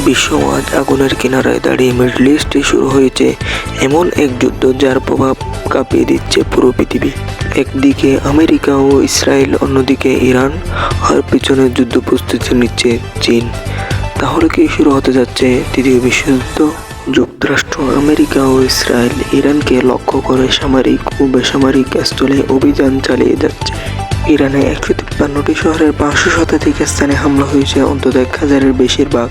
বিশ্ব আজ আগুনের কিনারায় দাঁড়িয়ে। মিডল ইস্টে শুরু হয়েছে এমন এক যুদ্ধ যার প্রভাব কাঁপিয়ে দিচ্ছে পুরো পৃথিবী। একদিকে আমেরিকা ও ইসরায়েল, অন্যদিকে ইরান, আর পিছনে যুদ্ধ প্রস্তুতি নিচ্ছে চীন। তাহলে কি শুরু হতে যাচ্ছে তৃতীয় বিশ্বযুদ্ধ? যুক্তরাষ্ট্র, আমেরিকা ও ইসরায়েল ইরানকে লক্ষ্য করে সামরিক ও বেসামরিক স্থলে অভিযান চালিয়ে যাচ্ছে। ইরানে 153টি শহরের 500 শতাধিক স্থানে হামলা হয়েছে, অন্তত 1000-এর বেশিরভাগ।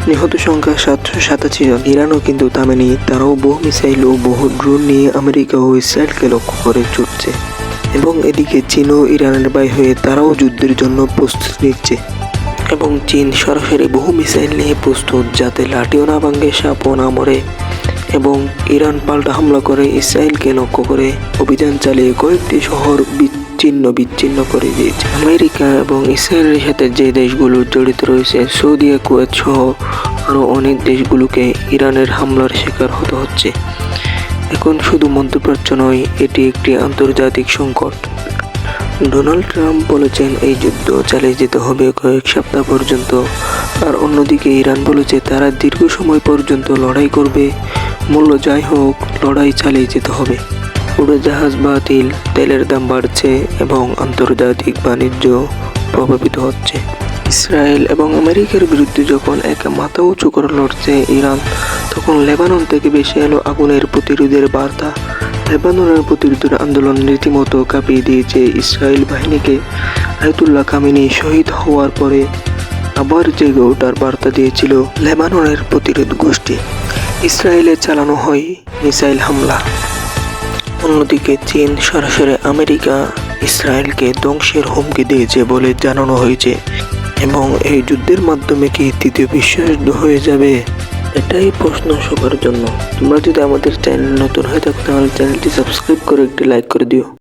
নিহত সংখ্যা 787 জন। ইরানও কিন্তু থামেনি, তারাও বহু মিসাইল ও বহু ড্রোন নিয়ে আমেরিকা ও ইসরায়েলকে লক্ষ্য করে ছুটছে। এবং এদিকে চীনও ইরানের ভাই হয়ে তারাও যুদ্ধের জন্য প্রস্তুতি নিচ্ছে। এবং চীন সরাসরি বহু মিসাইল নিয়ে প্রস্তুত, যাতে লাঠিও না ভাঙে, সাপও না মরে। এবং ইরান পাল্টা হামলা করে ইসরায়েলকে লক্ষ্য করে অভিযান চালিয়ে কয়েকটি শহর বিচ্ছিন্ন করে দিয়েছে। আমেরিকা এবং ইসরায়েলের সাথে যে দেশগুলো জড়িত রয়েছে, সৌদি, কুয়েত সহ আরও অনেক দেশগুলোকে ইরানের হামলার শিকার হতে হচ্ছে। এখন শুধু মধ্যপ্রাচ্য নয়, এটি একটি আন্তর্জাতিক সংকট। ডোনাল্ড ট্রাম্প বলেছেন এই যুদ্ধ চালিয়ে যেতে হবে কয়েক সপ্তাহ পর্যন্ত। আর অন্যদিকে ইরান বলেছে তারা দীর্ঘ সময় পর্যন্ত লড়াই করবে, মূল্য যাই হোক লড়াই চালিয়ে যেতে হবে। উড়োজাহাজ বাতিল, তেলের দাম বাড়ছে এবং আন্তর্জাতিক বাণিজ্য প্রভাবিত হচ্ছে। ইসরায়েল এবং আমেরিকার বিরুদ্ধে যখন একা মাথা উঁচু করে লড়ছে ইরান, তখন লেবানন থেকে ভেসে এলো আগুনের প্রতিরোধের বার্তা। লেবাননের প্রতিরোধের আন্দোলন রীতিমতো কাঁপিয়ে দিয়েছে ইসরায়েল বাহিনীকে। আয়াতুল্লাহ খামেনি শহীদ হওয়ার পরে আবার জেগে ওঠার বার্তা দিয়েছিল লেবাননের প্রতিরোধ গোষ্ঠী। ইসরায়েলে চালানো হয় মিসাইল হামলা। অন্যদিকে চীন সরাসরি আমেরিকা, ইসরায়েলকে ধ্বংসের হুমকি দিয়েছে বলে জানানো হয়েছে। এবং এই যুদ্ধের মাধ্যমে কি তৃতীয় বিশ্বযুদ্ধ হয়ে যাবে? এটাই প্রশ্ন সবার জন্য। তোমরা যদি আমাদের চ্যানেল নতুন হয়ে থাকো তাহলে চ্যানেলটি সাবস্ক্রাইব করে একটি লাইক করে দিও।